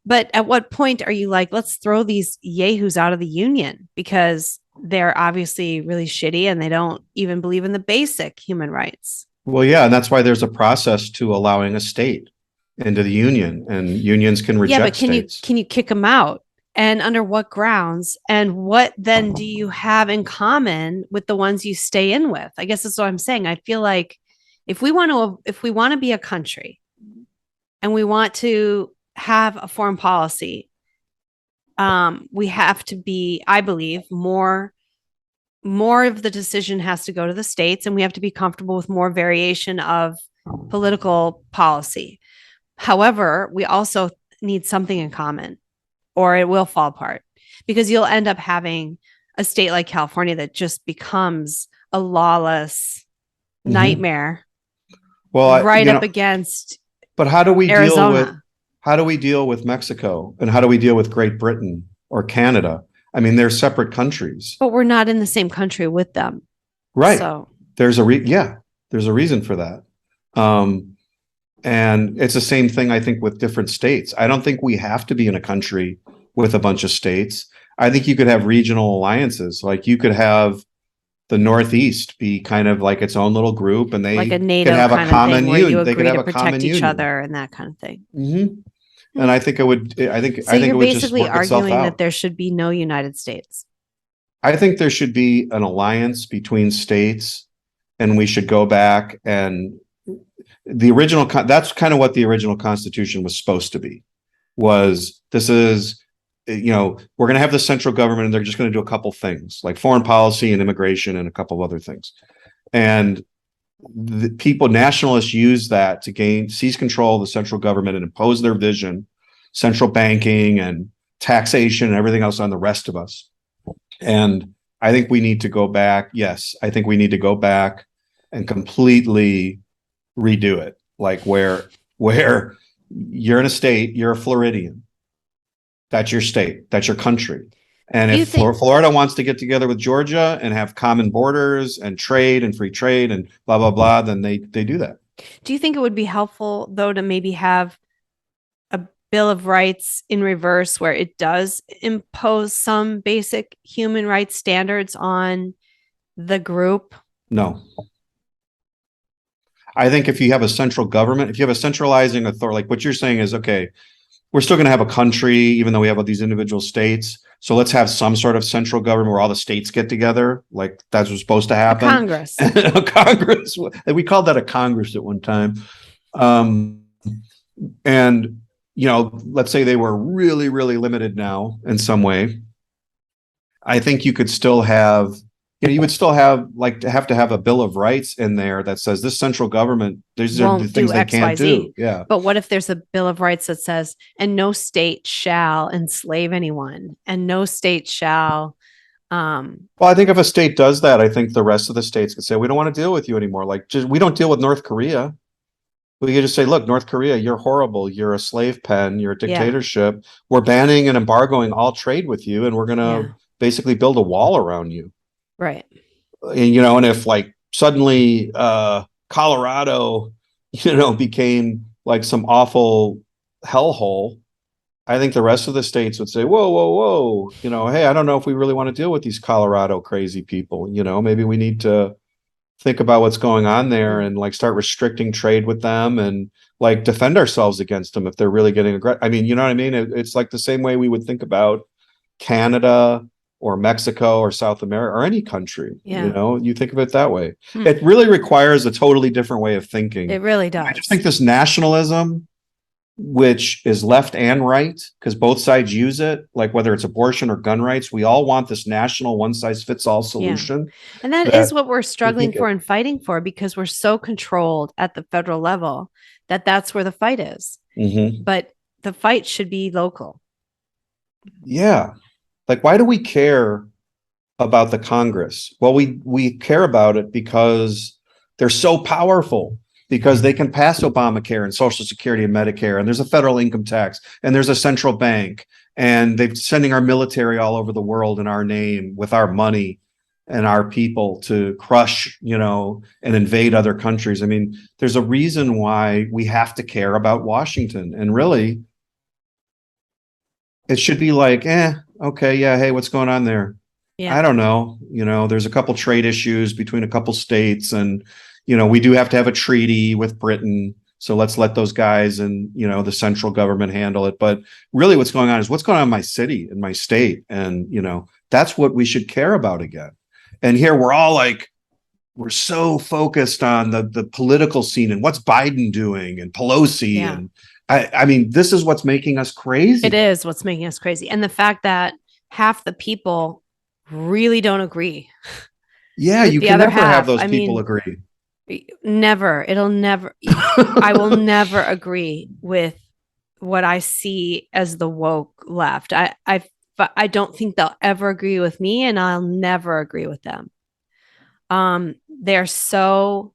But at what point are you like, let's throw these yahoos out of the union because they're obviously really shitty and they don't even believe in the basic human rights? Well, yeah, and that's why there's a process to allowing a state into the union, and unions can reject but states. Can you kick them out? And under what grounds? And what then do you have in common with the ones you stay in with? I guess that's what I'm saying. I feel like if we want to be a country and we want to have a foreign policy, we have to be, I believe, more of the decision has to go to the states, and we have to be comfortable with more variation of political policy. However, we also need something in common, or it will fall apart, because you'll end up having a state like California that just becomes a lawless nightmare. Well, right up against but how do we Arizona. deal with Mexico, and how do we deal with Great Britain or Canada? I mean, they're separate countries. But we're not in the same country with them. Right. So there's a reason for that. And it's the same thing, I think, with different states. I don't think we have to be in a country with a bunch of states. I think you could have regional alliances. Like you could have the Northeast be kind of like its own little group, and they like a NATO could have kind a common of thing where union. you They agree could have to a protect common each union. other and that kind of thing. And I think it would. So I think you're it would just basically work itself arguing out. that there should be no United States. I think there should be an alliance between states, and we should go back and that's kind of what the original Constitution was supposed to be. This is, we're going to have the central government, and they're just going to do a couple things like foreign policy and immigration and a couple of other things. And the nationalists use that to seize control of the central government and impose their vision, central banking and taxation and everything else on the rest of us. And I think we need to go back. Yes, I think we need to go back and completely redo it. Like where you're in a state, you're a Floridian. That's your state. That's your country. And if Florida wants to get together with Georgia and have common borders and trade and free trade and blah, blah, blah, then they do that. Do you think it would be helpful, though, to maybe have a Bill of Rights in reverse where it does impose some basic human rights standards on the group? No. I think if you have a central government, if you have a centralizing authority, like what you're saying is, okay, we're still going to have a country, even though we have all these individual states. So let's have some sort of central government where all the states get together. Like that's what's supposed to happen. Congress. A Congress. We called that a Congress at one time. And, let's say they were really, really limited now in some way. I think you could still have, you would still have to have a Bill of Rights in there that says this central government, these are the things they can't do. Yeah. But what if there's a Bill of Rights that says, and no state shall enslave anyone, and no state shall. Well, I think if a state does that, I think the rest of the states could say, we don't want to deal with you anymore. Like we don't deal with North Korea. We could just say, look, North Korea, you're horrible. You're a slave pen. You're a dictatorship. Yeah. We're banning and embargoing all trade with you. And we're going to basically build a wall around you. Right. And, and if like suddenly Colorado, became like some awful hellhole, I think the rest of the states would say, whoa, whoa, whoa, hey, I don't know if we really want to deal with these Colorado crazy people. Maybe we need to think about what's going on there and like start restricting trade with them and like defend ourselves against them if they're really getting aggressive. I mean, you know what I mean? It's like the same way we would think about Canada or Mexico or South America or any country. Yeah. You think of it that way. It really requires a totally different way of thinking. It really does. I just think this nationalism, which is left and right, because both sides use it, like whether it's abortion or gun rights, we all want this national one-size-fits-all solution. Yeah. And that is what we're struggling for and fighting for, because we're so controlled at the federal level that's where the fight is. Mm-hmm. But the fight should be local. Yeah. Like, why do we care about the Congress? Well, we care about it because they're so powerful, because they can pass Obamacare and Social Security and Medicare, and there's a federal income tax, and there's a central bank, and they're sending our military all over the world in our name with our money and our people to crush, and invade other countries. I mean, there's a reason why we have to care about Washington. And really, it should be like, okay, yeah, hey, what's going on there? Yeah. I don't know. There's a couple trade issues between a couple states, and we do have to have a treaty with Britain. So let's let those guys and, the central government handle it. But really what's going on is what's going on in my city, in my state. And, that's what we should care about again. And here we're all like, we're so focused on the political scene and what's Biden doing and Pelosi. Yeah. And I mean, this is what's making us crazy. It is what's making us crazy. And the fact that half the people really don't agree. Yeah, you can never have those people agree. Never. It'll never. I will never agree with what I see as the woke left. I don't think they'll ever agree with me, and I'll never agree with them. They're so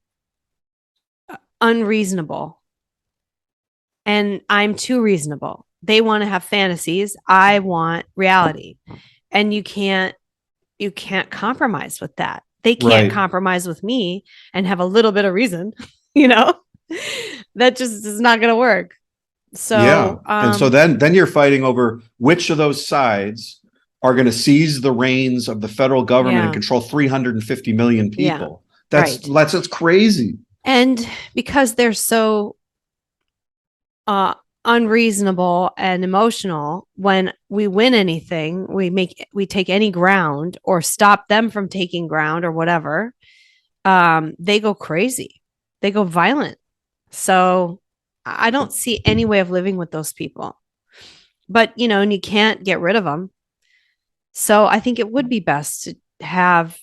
unreasonable, and I'm too reasonable. They want to have fantasies. I want reality, and you can't compromise with that. They can't compromise with me and have a little bit of reason, that just is not going to work. So, yeah. And so then you're fighting over which of those sides are going to seize the reins of the federal government and control 350 million people. Yeah. That's crazy. And because they're so unreasonable and emotional, when we win anything, we take any ground or stop them from taking ground or whatever, they go crazy, they go violent. So I don't see any way of living with those people, but and you can't get rid of them. So I think it would be best to have,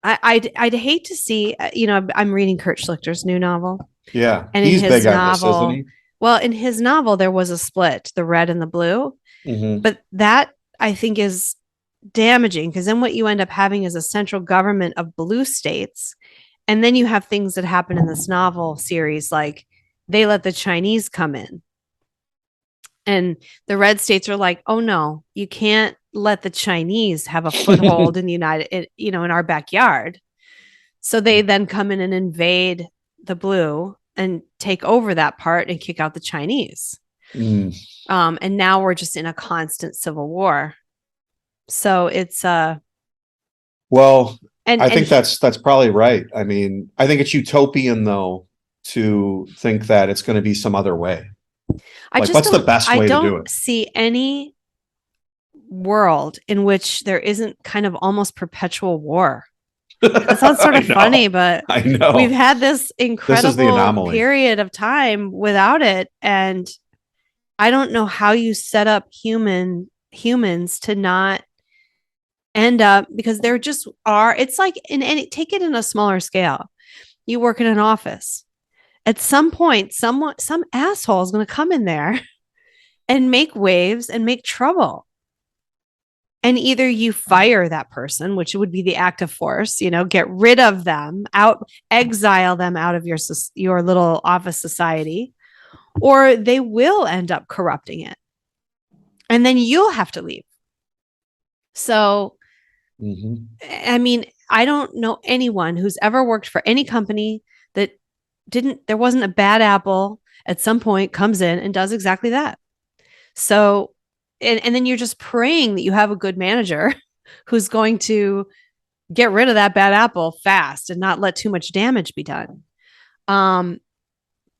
I'd hate to see, I'm reading Kurt Schlichter's new novel. Yeah. And he's in his big novel, on this, isn't he? Well, in his novel, there was a split, the red and the blue. Mm-hmm. But that, I think, is damaging, because then what you end up having is a central government of blue states. And then you have things that happen in this novel series, like they let the Chinese come in. And the red states are like, oh, no, you can't let the Chinese have a foothold in in our backyard. So they then come in and invade the blue and take over that part and kick out the Chinese. And now we're just in a constant civil war. So it's well, I think that's probably right. I mean, I think it's utopian though to think that it's going to be some other way. What's the best way to do it? I don't see any world in which there isn't kind of almost perpetual war. That sounds sort of funny, but I know we've had this incredible period of time without it. And I don't know how you set up humans to not end up, because there just are, it's like take it in a smaller scale. You work in an office. At some point, some asshole is going to come in there and make waves and make trouble. And either you fire that person, which would be the active force, get rid of them, exile them out of your little office society, or they will end up corrupting it. And then you'll have to leave. So, Mhm. I mean, I don't know anyone who's ever worked for any company that there wasn't a bad apple at some point comes in and does exactly that. So, and then you're just praying that you have a good manager who's going to get rid of that bad apple fast and not let too much damage be done. Um,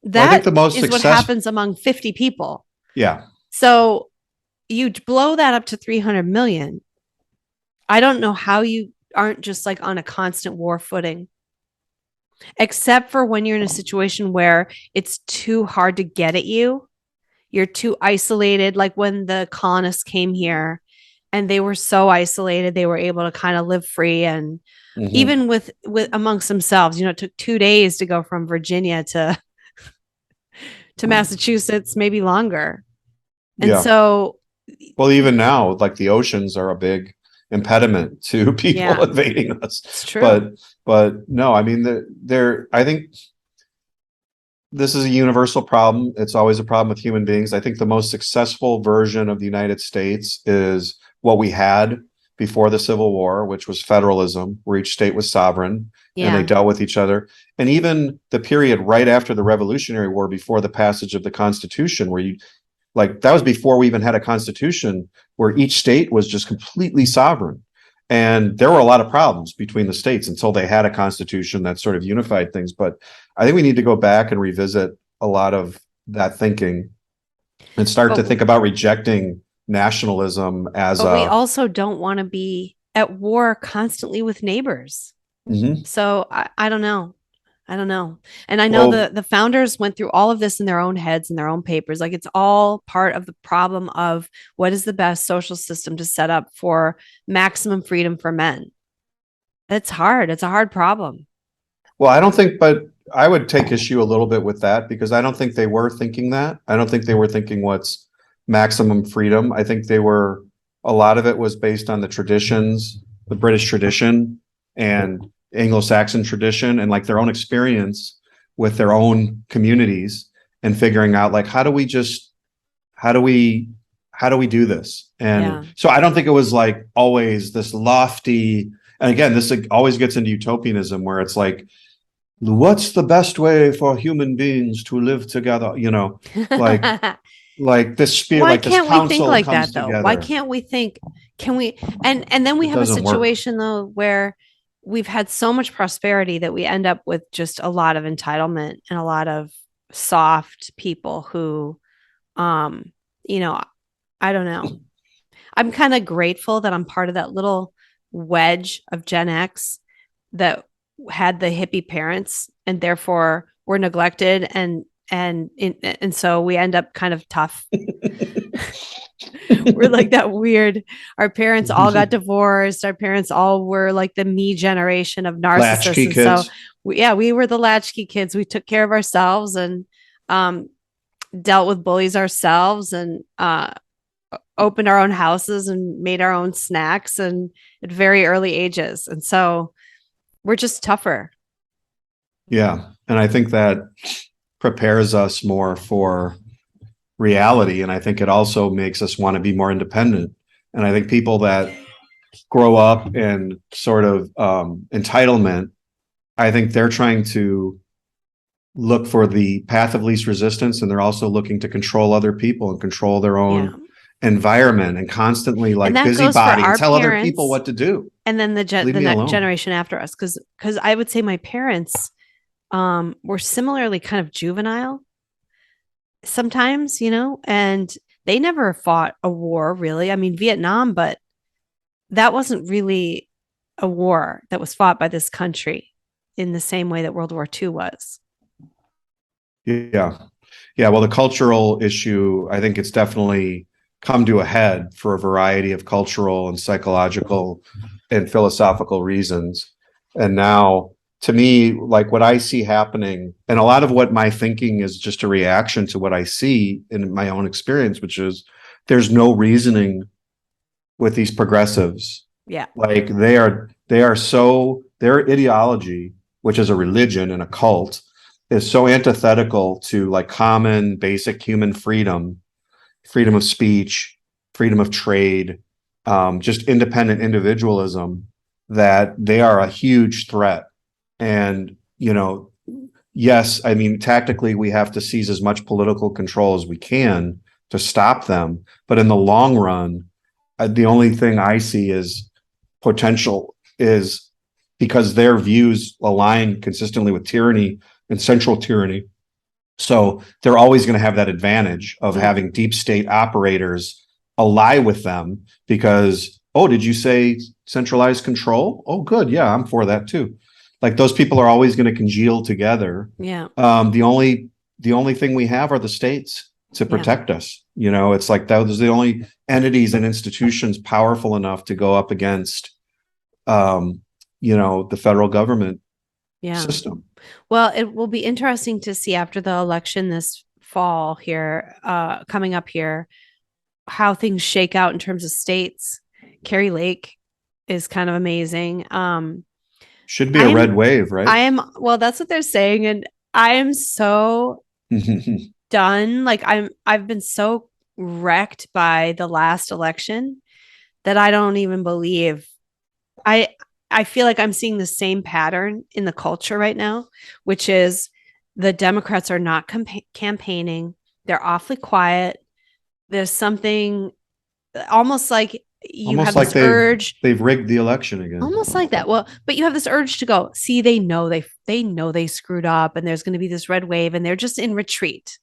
Well, I think that the most is what successful. happens among 50 people. Yeah. So you blow that up to 300 million. I don't know how you aren't just like on a constant war footing, except for when you're in a situation where it's too hard to get at you. You're too isolated. Like when the colonists came here and they were so isolated, they were able to kind of live free. And Mhm. even with amongst themselves, it took 2 days to go from Virginia to Massachusetts, maybe longer. And Yeah. so, Well, even now, like the oceans are a big impediment to people yeah, invading us. it's true. But no, I mean, I think this is a universal problem. It's always a problem with human beings. I think the most successful version of the United States is what we had before the Civil War, which was federalism, where each state was sovereign and they Yeah. dealt with each other. And even the period right after the Revolutionary War, before the passage of the Constitution, where you like that was before we even had a constitution, where each state was just completely sovereign. And there were a lot of problems between the states until they had a constitution that sort of unified things. But I think we need to go back and revisit a lot of that thinking and start to But think about rejecting nationalism as but we a. also don't want to be at war constantly with neighbors. Mhm. So I don't know. I don't know. And I know Well, the founders went through all of this in their own heads and their own papers. Like it's all part of the problem of what is the best social system to set up for maximum freedom for men. It's hard. It's a hard problem. I don't think, but I would take issue a little bit with that because I don't think they were thinking that. I don't think they were thinking what's maximum freedom. I think a lot of it was based on the traditions, the British tradition and Anglo-Saxon tradition and like their own experience with their own communities and figuring out like, how do we, how do we do this? And Yeah. so I don't think it was like always this lofty, and again, this always gets into utopianism where it's like, what's the best way for human beings to live together, like like this spirit, Why like this can't we think council like comes that though? Why together. can't we think can we and then we It have a doesn't work. situation though where we've had so much prosperity that we end up with just a lot of entitlement and a lot of soft people who um you know, I don't know. I'm kind of grateful that I'm part of that little wedge of Gen X that had the hippie parents and therefore were neglected and so we end up kind of tough. We're like that weird. Our parents all got divorced. Our parents all were like the me generation of narcissists. Latchkey And so, kids. we were the latchkey kids. We took care of ourselves and um, dealt with bullies ourselves and opened our own houses and made our own snacks and at very early ages. And so we're just tougher. Yeah, and I think that prepares us more for reality, and I think it also makes us want to be more independent. And I think people that grow up in sort of entitlement, I think they're trying to look for the path of least resistance, and they're also looking to control other people and control their Yeah. own environment and constently And like that goes for busybody and our tell other people parents what to do. and then Leave the me next alone. generation after us. Cause I would say my parents were similarly kind of juvenile sometimes, and they never fought a war really. I mean, Vietnam, but that wasn't really a war that was fought by this country in the same way that World War II was. Yeah. Yeah. Well, the cultural issue, I think it's definitely come to a head for a variety of cultural and psychological and philosophical reasons. And now, to me, like what I see happening, and a lot of what my thinking is just a reaction to what I see in my own experience, which is there's no reasoning with these progressives. Yeah. Like their ideology, which is a religion and a cult, is so antithetical to like common basic human freedom, freedom of speech, freedom of trade, just independent individualism, that they are a huge threat. And, yes, I mean, tactically, we have to seize as much political control as we can to stop them. But in the long run, the only thing I see is potential, is because their views align consistently with tyranny and central tyranny. So they're always going to have that advantage of having deep state operators ally with them because, oh, did you say centralized control? Oh, good. Yeah, I'm for that too. Like those people are always going to congeal together. Yeah. The only thing we have are the states to protect us. It's like those are the only entities and institutions powerful enough to go up against, the federal government system. Well, it will be interesting to see after the election this fall here, coming up here, how things shake out in terms of states. Carrie Lake is kind of amazing. Should be a red wave, right? Well, that's what they're saying. And I am so done. Like I've been so wrecked by the last election that I don't even believe. I feel like I'm seeing the same pattern in the culture right now, which is the Democrats are not campaigning. They're awfully quiet. There's something almost like urge. They've rigged the election again. Almost like that. Well, but you have this urge to go, see, they know they screwed up and there's going to be this red wave and they're just in retreat.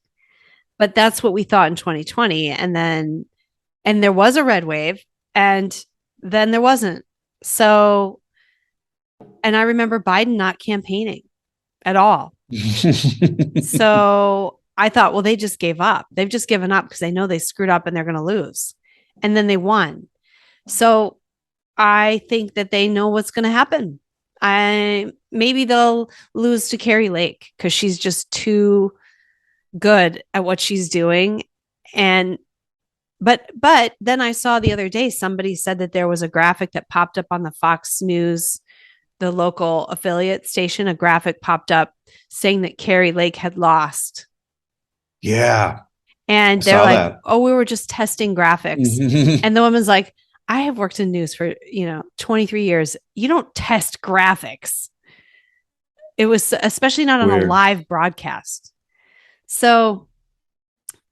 But that's what we thought in 2020. And there was a red wave and then there wasn't. So, and I remember Biden not campaigning at all. So I thought, well, they just gave up. They've just given up because they know they screwed up and they're going to lose. And then they won. So I think that they know what's going to happen. Maybe they'll lose to Carrie Lake because she's just too good at what she's doing. But then I saw the other day, somebody said that there was a graphic that popped up on the Fox News, the local affiliate station, a graphic popped up saying that Carrie Lake had lost. Yeah. And they're like, oh, we were just testing graphics. And the woman's like, I have worked in news for, 23 years. You don't test graphics. It was especially not on a live broadcast. So,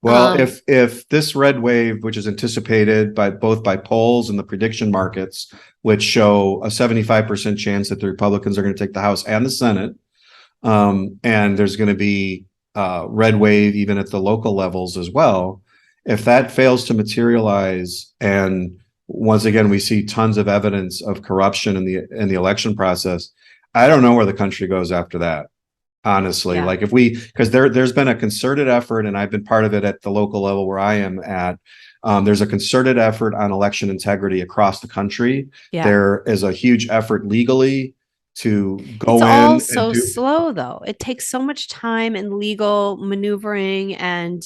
well, if this red wave, which is anticipated by polls and the prediction markets, which show a 75% chance that the Republicans are going to take the House and the Senate, and there's going to be red wave even at the local levels as well. If that fails to materialize, and once again we see tons of evidence of corruption in the election process, I don't know where the country goes after that. Honestly, like because there's been a concerted effort, and I've been part of it at the local level where I am at. There's a concerted effort on election integrity across the country. Yeah. There is a huge effort legally to go in. It's all so slow, though. It takes so much time and legal maneuvering, and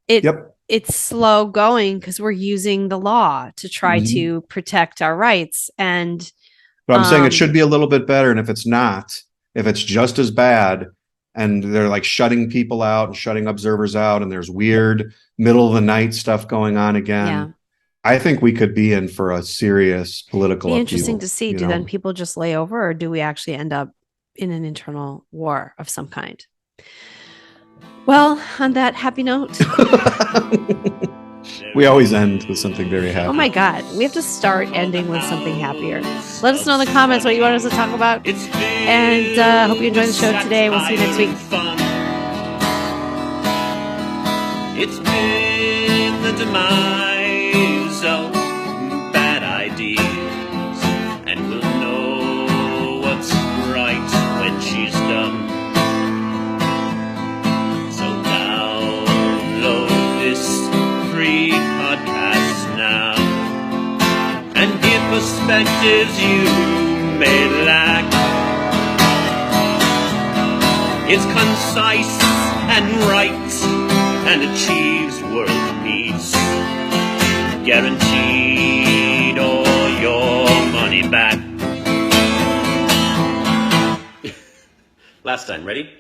it's slow going because we're using the law to try to protect our rights. But I'm saying it should be a little bit better, and if it's not, if it's just as bad, and they're like shutting people out and shutting observers out, and there's weird middle of the night stuff going on again, I think we could be in for a serious political upheaval. Interesting to see. Do then people just lay over, or do we actually end up in an internal war of some kind? Well, on that happy note, we always end with something very happy. Oh my God, we have to start ending with something happier. Let us know in the comments what you want us to talk about, and hope you enjoyed the show today. We'll see you next week. It's been the demise of bad ideas, and we'll know what's right when she's done. So download this free podcast now, and give perspectives you may lack. It's concise and right, and achieves world peace, guaranteed all your money back. Last time, ready?